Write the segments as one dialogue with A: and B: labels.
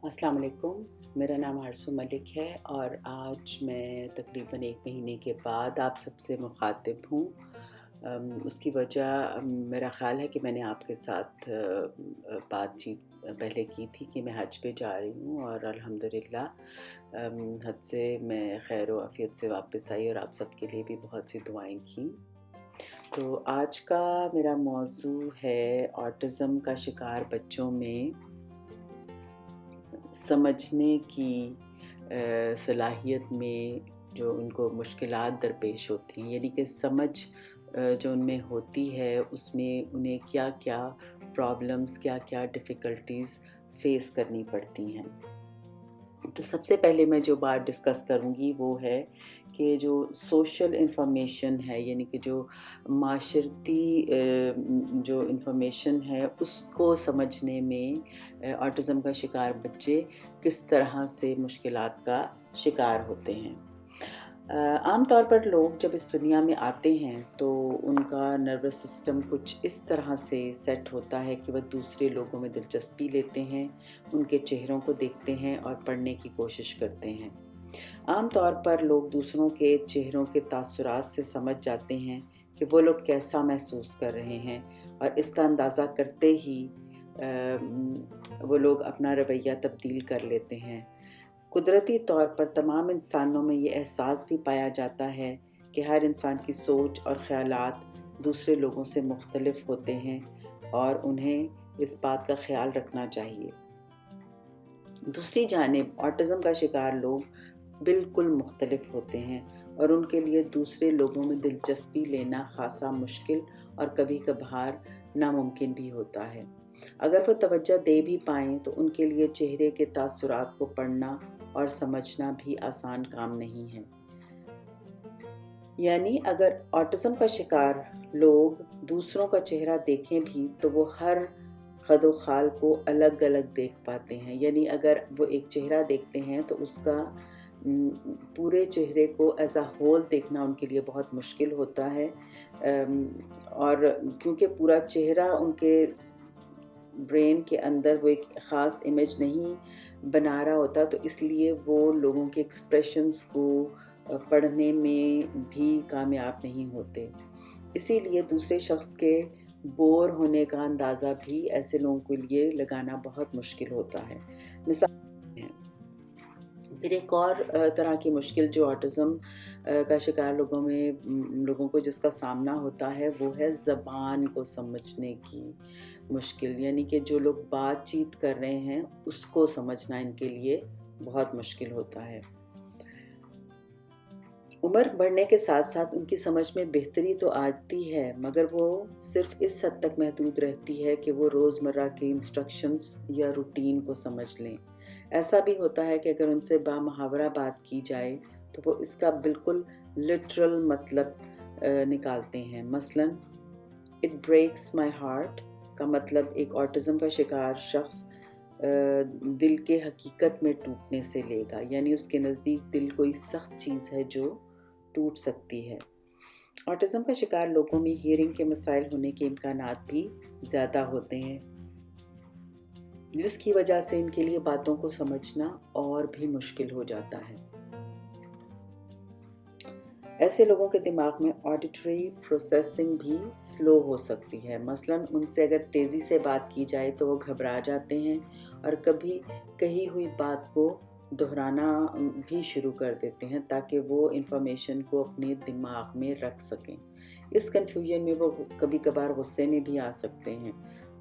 A: अस्सलाम वालेकुम। मेरा नाम हरसू मलिक है और आज मैं तकरीबन 1 महीने के बाद आप सबसे मुखातिब हूँ। उसकी वजह मेरा ख़्याल है कि मैंने आपके साथ बातचीत पहले की थी कि मैं हज पे जा रही हूँ और अल्हम्दुलिल्लाह हज से मैं खैर व आफ़ियत से वापस आई और आप सबके लिए भी बहुत सी दुआएँ की। तो आज का मेरा मौज़ू है ऑटिज़म का शिकार बच्चों में समझने की सलाहियत में जो उनको मुश्किलात दरपेश होती हैं, यानी कि समझ जो उनमें होती है उसमें उन्हें क्या-क्या प्रॉब्लम्स, क्या-क्या डिफ़िकल्टीज़ फ़ेस करनी पड़ती हैं। तो सबसे पहले मैं जो बात डिस्कस करूँगी वो है कि जो सोशल इन्फॉर्मेशन है, यानी कि जो माशरती जो इन्फॉर्मेशन है उसको समझने में ऑटिज़म का शिकार बच्चे किस तरह से मुश्किलात का शिकार होते हैं। आम तौर पर लोग जब इस दुनिया में आते हैं तो उनका नर्वस सिस्टम कुछ इस तरह से सेट होता है कि वह दूसरे लोगों में दिलचस्पी लेते हैं, उनके चेहरों को देखते हैं और पढ़ने की कोशिश करते हैं। आम तौर पर लोग दूसरों के चेहरों के तासुरात से समझ जाते हैं कि वो लोग कैसा महसूस कर रहे हैं और इसका अंदाज़ा करते ही वो लोग अपना रवैया तब्दील कर लेते हैं। कुदरती तौर पर तमाम इंसानों में ये एहसास भी पाया जाता है कि हर इंसान की सोच और ख़यालात दूसरे लोगों से मुख्तलिफ होते हैं और उन्हें इस बात का ख़याल रखना चाहिए। दूसरी जानिब ऑटिज़म का शिकार लोग बिल्कुल मुख्तलिफ होते हैं और उनके लिए दूसरे लोगों में दिलचस्पी लेना ख़ासा मुश्किल और कभी कभार नामुमकिन भी होता है। अगर वो तवज्जो दे भी पाएँ तो उनके लिए चेहरे के तासुरात को पढ़ना और समझना भी आसान काम नहीं है। यानी अगर ऑटिज़म का शिकार लोग दूसरों का चेहरा देखें भी तो वो हर खदो-खाल को अलग-अलग देख पाते हैं। यानी अगर वो एक चेहरा देखते हैं तो उसका पूरे चेहरे को एज़ अ होल देखना उनके लिए बहुत मुश्किल होता है। और क्योंकि पूरा चेहरा उनके ब्रेन के अंदर वो एक ख़ास इमेज नहीं बना रहा होता, तो इसलिए वो लोगों के एक्सप्रेशंस को पढ़ने में भी कामयाब नहीं होते। इसीलिए दूसरे शख्स के बोर होने का अंदाज़ा भी ऐसे लोगों के लिए लगाना बहुत मुश्किल होता है। मिसाल है। फिर एक और तरह की मुश्किल जो ऑटिज़म का शिकार लोगों को जिसका सामना होता है वो है ज़बान को समझने की मुश्किल। यानी कि जो लोग बातचीत कर रहे हैं उसको समझना इनके लिए बहुत मुश्किल होता है। उम्र बढ़ने के साथ साथ उनकी समझ में बेहतरी तो आती है, मगर वो सिर्फ इस हद तक महदूद रहती है कि वो रोज़मर्रा के इंस्ट्रक्शंस या रूटीन को समझ लें। ऐसा भी होता है कि अगर उनसे बामुहावरा बात की जाए तो वो इसका बिल्कुल लिटरल मतलब निकालते हैं। मसलन इट ब्रेक्स माई हार्ट का मतलब एक ऑटिज़म का शिकार शख्स दिल के हकीकत में टूटने से लेगा, यानी उसके नज़दीक दिल कोई सख्त चीज़ है जो टूट सकती है। ऑटिज़म का शिकार लोगों में हियरिंग के मसाइल होने के इम्कानात भी ज़्यादा होते हैं, जिसकी वजह से इनके लिए बातों को समझना और भी मुश्किल हो जाता है। ऐसे लोगों के दिमाग में ऑडिटरी प्रोसेसिंग भी स्लो हो सकती है। मसलन उनसे अगर तेज़ी से बात की जाए तो वो घबरा जाते हैं और कभी कही हुई बात को दोहराना भी शुरू कर देते हैं ताकि वो इंफॉर्मेशन को अपने दिमाग में रख सकें। इस कन्फ्यूजन में वो कभी कभार गुस्से में भी आ सकते हैं।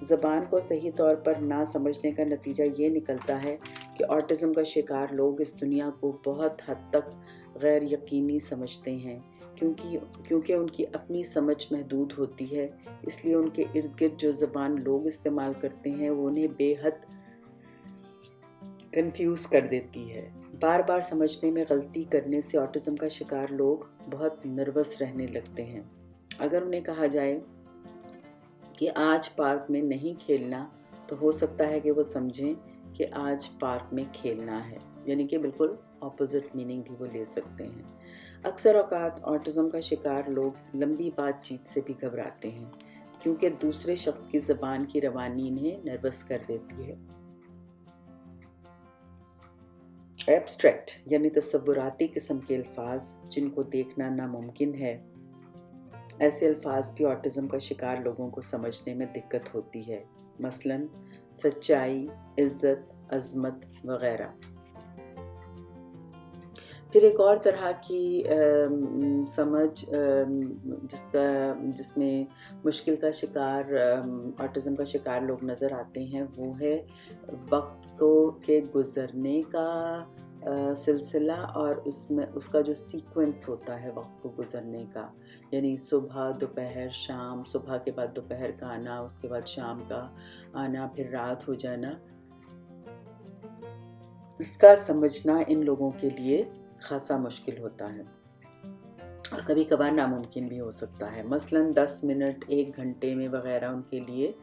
A: ज़बान को सही तौर पर ना समझने का नतीजा ये निकलता है कि ऑटिज़म का शिकार लोग इस दुनिया को बहुत हद तक गैर यकीनी समझते हैं, क्योंकि उनकी अपनी समझ महदूद होती है। इसलिए उनके इर्द गिर्द जो ज़बान लोग इस्तेमाल करते हैं वो उन्हें बेहद कंफ्यूज कर देती है। बार बार समझने में गलती करने से ऑटिज़म का शिकार लोग बहुत नर्वस रहने लगते हैं। अगर उन्हें कहा जाए कि आज पार्क में नहीं खेलना तो हो सकता है कि वो समझें कि आज पार्क में खेलना है, यानी कि बिल्कुल ऑपोजिट मीनिंग भी वो ले सकते हैं। अक्सर औकात ऑटिज़म का शिकार लोग लंबी बातचीत से भी घबराते हैं, क्योंकि दूसरे शख्स की ज़बान की रवानी इन्हें नर्वस कर देती है। एब्स्ट्रैक्ट यानी तसव्वुराती किस्म के अल्फाज जिनको देखना नामुमकिन है, ऐसे अल्फाज भी ऑटिज़म का शिकार लोगों को समझने में दिक्कत होती है, मसलन सच्चाई, इज़्ज़त, अज़मत वग़ैरह। फिर एक और तरह की समझ जिसमें मुश्किल का शिकार ऑटिज़म का शिकार लोग नज़र आते हैं, वो है वक्त के गुज़रने का सिलसिला, और उसमें उसका जो सीक्वेंस होता है वक्त को गुज़रने का, यानी सुबह, दोपहर, शाम, सुबह के बाद दोपहर का आना, उसके बाद शाम का आना, फिर रात हो जाना। इसका समझना इन लोगों के लिए खासा मुश्किल होता है और कभी कभार नामुमकिन भी हो सकता है। मसलन 10 मिनट, 1 घंटे में वगैरह उनके लिए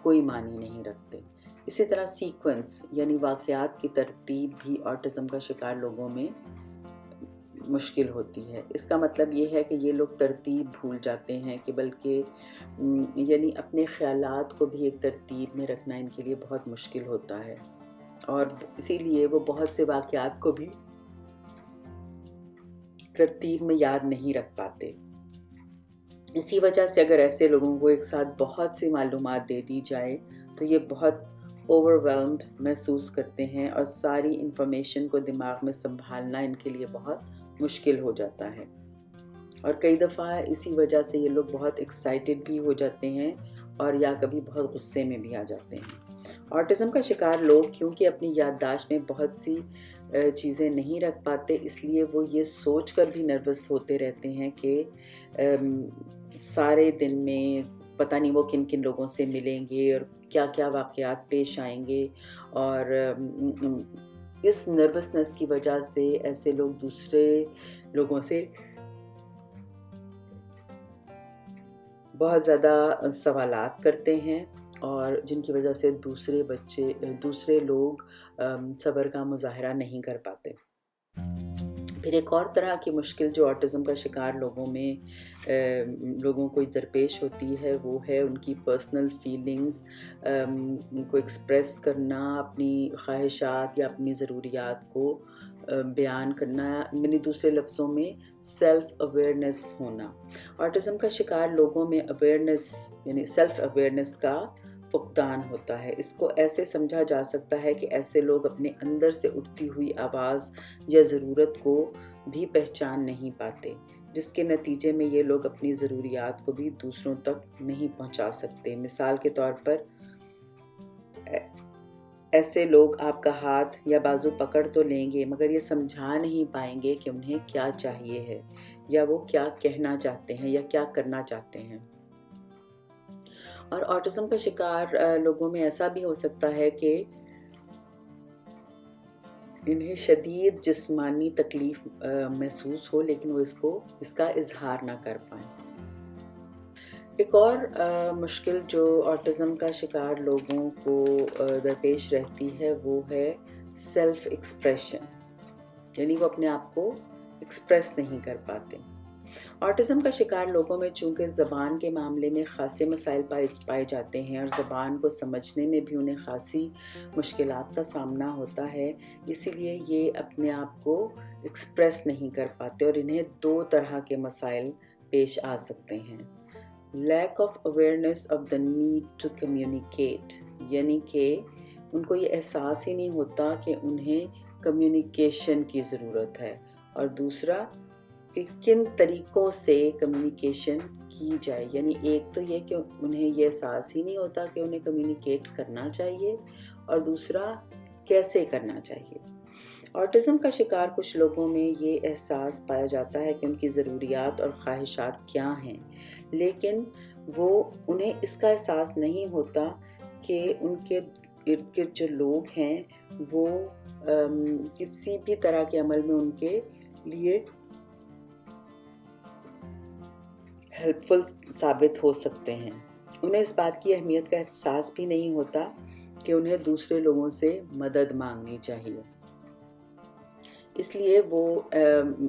A: कोई मानी नहीं रखते। इसी तरह सीक्वेंस यानी वाक़यात की तरतीब भी ऑटिज़म का शिकार लोगों में मुश्किल होती है। इसका मतलब ये है कि ये लोग तरतीब भूल जाते हैं कि बल्कि यानी अपने ख़यालात को भी एक तरतीब में रखना इनके लिए बहुत मुश्किल होता है, और इसीलिए वो बहुत से वाक़यात को भी तरतीब में याद नहीं रख पाते। इसी वजह से अगर ऐसे लोगों को एक साथ बहुत सी मालूमात दे दी जाए तो ये बहुत ओवरवेल्म्ड महसूस करते हैं और सारी इंफॉर्मेशन को दिमाग में संभालना इनके लिए बहुत मुश्किल हो जाता है, और कई दफ़ा इसी वजह से ये लोग बहुत एक्साइटेड भी हो जाते हैं और या कभी बहुत गुस्से में भी आ जाते हैं। ऑटिज़म का शिकार लोग क्योंकि अपनी याददाश्त में बहुत सी चीज़ें नहीं रख पाते, इसलिए वो ये सोच कर भी नर्वस होते रहते हैं कि सारे दिन में पता नहीं वो किन किन लोगों से मिलेंगे और क्या क्या वाक़यात पेश आएंगे, और इस नर्वसनेस की वजह से ऐसे लोग दूसरे लोगों से बहुत ज़्यादा सवालात करते हैं, और जिनकी वजह से दूसरे लोग सब्र का मुज़ाहरा नहीं कर पाते। फिर एक और तरह की मुश्किल जो ऑटिज़म का शिकार लोगों को दरपेश होती है, वो है उनकी पर्सनल फीलिंग्स को एक्सप्रेस करना, अपनी ख्वाहिशात या अपनी ज़रूरियात को बयान करना, यानी दूसरे लफ्ज़ों में सेल्फ़ अवेयरनेस होना। ऑटिज़म का शिकार लोगों में अवेयरनेस यानी सेल्फ़ अवेयरनेस का फुकदान होता है। इसको ऐसे समझा जा सकता है कि ऐसे लोग अपने अंदर से उठती हुई आवाज़ या ज़रूरत को भी पहचान नहीं पाते, जिसके नतीजे में ये लोग अपनी ज़रूरियात को भी दूसरों तक नहीं पहुंचा सकते। मिसाल के तौर पर ऐसे लोग आपका हाथ या बाजू पकड़ तो लेंगे मगर ये समझा नहीं पाएंगे कि उन्हें क्या चाहिए है, या वो क्या कहना चाहते हैं या क्या करना चाहते हैं। और ऑटिज़म का शिकार लोगों में ऐसा भी हो सकता है कि इन्हें शदीद जिस्मानी तकलीफ महसूस हो, लेकिन वो इसका इजहार ना कर पाएँ। एक और मुश्किल जो ऑटिज़म का शिकार लोगों को दरपेश रहती है, वो है सेल्फ एक्सप्रेशन, यानी वो अपने आप को एक्सप्रेस नहीं कर पाते। ऑटिज़म का शिकार लोगों में चूँकि ज़बान के मामले में ख़ासे मसाइल पाए जाते हैं और ज़बान को समझने में भी उन्हें ख़ासी मुश्किलात का सामना होता है, इसीलिए ये अपने आप को एक्सप्रेस नहीं कर पाते और इन्हें 2 तरह के मसाइल पेश आ सकते हैं। Lack of awareness of the need to communicate, यानी कि उनको ये एहसास ही नहीं होता कि उन्हें कम्युनिकेशन की ज़रूरत है, और दूसरा कि किन तरीक़ों से कम्युनिकेशन की जाए, यानी एक तो ये कि उन्हें ये एहसास ही नहीं होता कि उन्हें कम्युनिकेट करना चाहिए, और दूसरा कैसे करना चाहिए। ऑटिज़म का शिकार कुछ लोगों में ये एहसास पाया जाता है कि उनकी ज़रूरियात और ख्वाहिशात क्या हैं, लेकिन उन्हें इसका एहसास नहीं होता कि उनके इर्द गिर्द जो लोग हैं वो किसी भी तरह के अमल में उनके लिए हेल्पफुल साबित हो सकते हैं। उन्हें इस बात की अहमियत का एहसास भी नहीं होता कि उन्हें दूसरे लोगों से मदद मांगनी चाहिए। इसलिए वो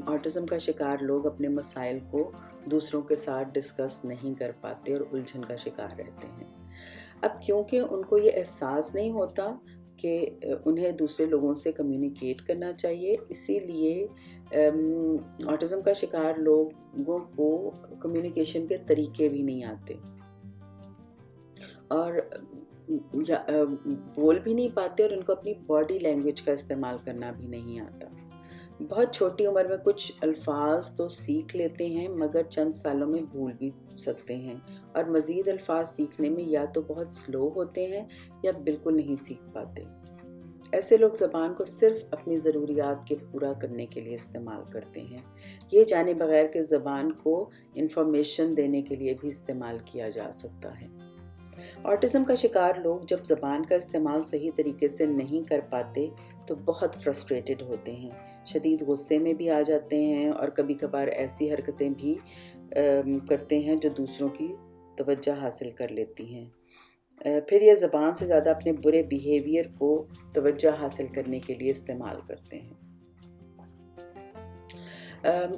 A: ऑटिज़म का शिकार लोग अपने मसाइल को दूसरों के साथ डिस्कस नहीं कर पाते और उलझन का शिकार रहते हैं। अब क्योंकि उनको ये एहसास नहीं होता, کہ انہیں دوسرے لوگوں سے کمیونیکیٹ کرنا چاہیے. اسی لیے آٹزم کا شکار لوگوں کو کمیونیکیشن کے طریقے بھی نہیں آتے اور بول بھی نہیں پاتے اور ان کو اپنی باڈی لینگویج کا استعمال کرنا بھی نہیں آتا. بہت چھوٹی عمر میں کچھ الفاظ تو سیکھ لیتے ہیں مگر چند سالوں میں بھول بھی سکتے ہیں اور مزید الفاظ سیکھنے میں یا تو بہت سلو ہوتے ہیں یا بالکل نہیں سیکھ پاتے. ایسے لوگ زبان کو صرف اپنی ضروریات کے پورا کرنے کے لیے استعمال کرتے ہیں. یہ جانے بغیر کہ زبان کو انفارمیشن دینے کے لیے بھی استعمال کیا جا سکتا ہے. آٹزم کا شکار لوگ جب زبان کا استعمال صحیح طریقے سے نہیں کر پاتے تو بہت فرسٹریٹڈ ہوتے ہیں، شدید غصے میں بھی آ جاتے ہیں اور کبھی کبھار ایسی حرکتیں بھی کرتے ہیں جو دوسروں کی توجہ حاصل کر لیتی ہیں. پھر یہ زبان سے زیادہ اپنے برے بیہیویئر کو توجہ حاصل کرنے کے لیے استعمال کرتے ہیں.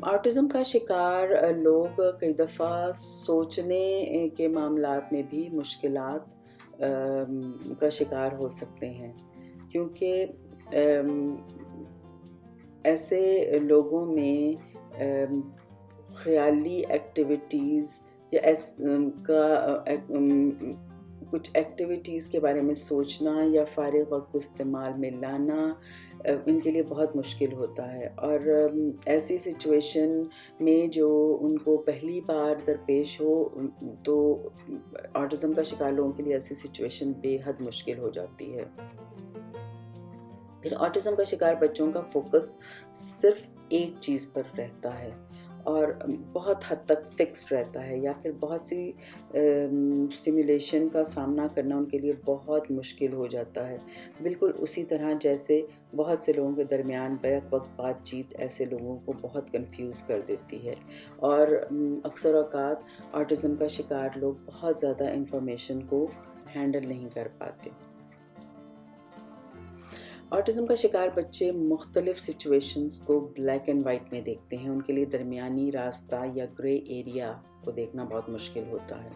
A: آٹزم کا شکار لوگ کئی دفعہ سوچنے کے معاملات میں بھی مشکلات کا شکار ہو سکتے ہیں، کیونکہ ایسے لوگوں میں خیالی ایکٹیویٹیز یا کچھ ایکٹیویٹیز کے بارے میں سوچنا یا فارغ وقت کو استعمال میں لانا ان کے لیے بہت مشکل ہوتا ہے. اور ایسی سچویشن میں جو ان کو پہلی بار درپیش ہو تو آٹزم کا شکار لوگوں کے لیے ایسی سچویشن بے حد مشکل ہو جاتی ہے. پھر آٹزم کا شکار بچوں کا فوکس صرف ایک چیز پر رہتا ہے اور بہت حد تک فکسڈ رہتا ہے، یا پھر بہت سی اسٹیمولیشن کا سامنا کرنا ان کے لیے بہت مشکل ہو جاتا ہے. بالکل اسی طرح جیسے بہت سے لوگوں کے درمیان بیک وقت بات چیت ایسے لوگوں کو بہت کنفیوز کر دیتی ہے اور اکثر اوقات آٹزم کا شکار لوگ بہت زیادہ انفارمیشن کو ہینڈل نہیں کر پاتے. آٹزم کا شکار بچے مختلف سچویشنز کو بلیک اینڈ وائٹ میں دیکھتے ہیں. ان کے لیے درمیانی راستہ یا گرے ایریا کو دیکھنا بہت مشکل ہوتا ہے.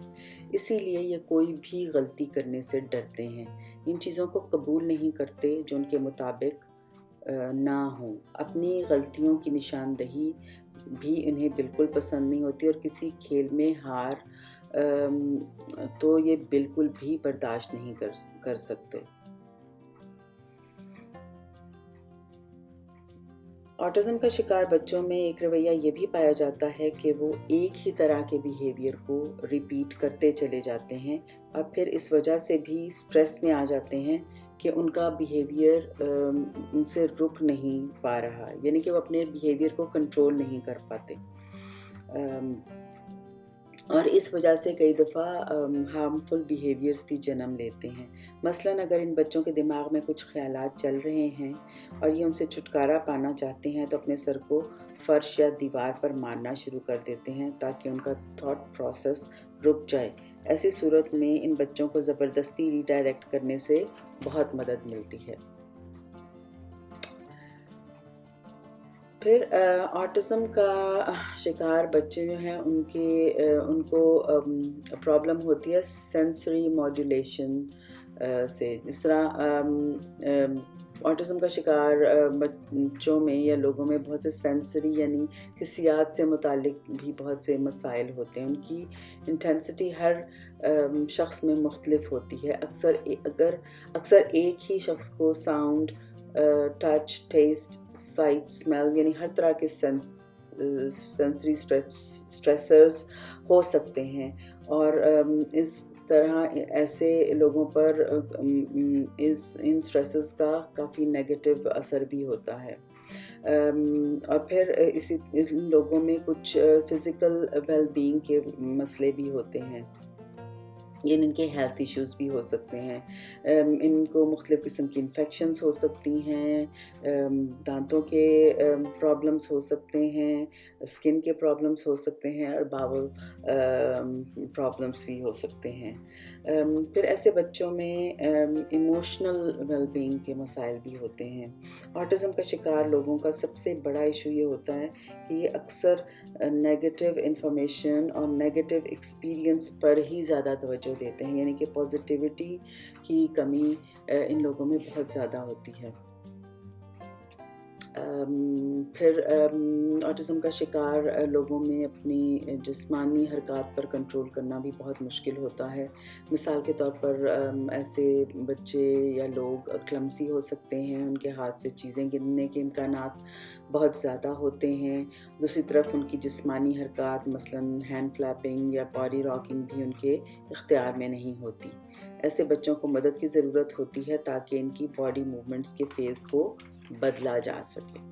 A: اسی لیے یہ کوئی بھی غلطی کرنے سے ڈرتے ہیں، ان چیزوں کو قبول نہیں کرتے جو ان کے مطابق نہ ہوں. اپنی غلطیوں کی نشاندہی بھی انہیں بالکل پسند نہیں ہوتی اور کسی کھیل میں ہار تو یہ بالکل بھی برداشت نہیں کر سکتے. آٹزم کا شکار بچوں میں ایک رویہ یہ بھی پایا جاتا ہے کہ وہ ایک ہی طرح کے بیہیویئر کو ریپیٹ کرتے چلے جاتے ہیں اور پھر اس وجہ سے بھی سٹریس میں آ جاتے ہیں کہ ان کا بیہیویئر ان سے رک نہیں پا رہا، یعنی کہ وہ اپنے بیہیویئر کو کنٹرول نہیں کر پاتے. اور اس وجہ سے کئی دفعہ ہارمفل بیہیویئرز بھی جنم لیتے ہیں. مثلاً اگر ان بچوں کے دماغ میں کچھ خیالات چل رہے ہیں اور یہ ان سے چھٹکارا پانا چاہتے ہیں تو اپنے سر کو فرش یا دیوار پر مارنا شروع کر دیتے ہیں تاکہ ان کا تھاٹ پروسیس رک جائے. ایسی صورت میں ان بچوں کو زبردستی ری ڈائریکٹ کرنے سے بہت مدد ملتی ہے. پھر آٹزم کا شکار بچے جو ہیں ان کو پرابلم ہوتی ہے سینسری ماڈولیشن سے. جس طرح آٹزم کا شکار بچوں میں یا لوگوں میں بہت سے سینسری یعنی حسیات سے متعلق بھی بہت سے مسائل ہوتے ہیں. ان کی انٹینسٹی ہر شخص میں مختلف ہوتی ہے. اکثر ایک ہی شخص کو sound, touch, taste, sight, smell یعنی ہر طرح کے سینسری سٹریسرز ہو سکتے ہیں اور اس طرح ایسے لوگوں پر ان سٹریسز کا کافی نیگیٹو اثر بھی ہوتا ہے. اور پھر ان لوگوں میں کچھ فزیکل ویل بینگ کے مسئلے بھی ہوتے ہیں، یعنی ان کے ہیلتھ ایشوز بھی ہو سکتے ہیں. ان کو مختلف قسم کی انفیکشنز ہو سکتی ہیں، دانتوں کے پرابلمز ہو سکتے ہیں، اسکن کے پرابلمز ہو سکتے ہیں اور باول پرابلمز بھی ہو سکتے ہیں. پھر ایسے بچوں میں ایموشنل ویل بینگ کے مسائل بھی ہوتے ہیں. آٹزم کا شکار لوگوں کا سب سے بڑا ایشو یہ ہوتا ہے کہ یہ اکثر نیگیٹو انفارمیشن اور نیگیٹو ایکسپیرئنس پر ہی زیادہ توجہ شو دیتے ہیں، یعنی کہ پازیٹیوٹی کی کمی ان لوگوں میں بہت زیادہ ہوتی ہے۔ پھر آٹزم کا شکار لوگوں میں اپنی جسمانی حرکات پر کنٹرول کرنا بھی بہت مشکل ہوتا ہے۔ مثال کے طور پر ایسے بچے یا لوگ کلمسی ہو سکتے ہیں، ان کے ہاتھ سے چیزیں گرنے کے امکانات بہت زیادہ ہوتے ہیں۔ دوسری طرف ان کی جسمانی حرکات مثلاً ہینڈ فلیپنگ یا باڈی راکنگ بھی ان کے اختیار میں نہیں ہوتی۔ ایسے بچوں کو مدد کی ضرورت ہوتی ہے تاکہ ان کی باڈی موومنٹس کے فیز کو بدلا جا سکے۔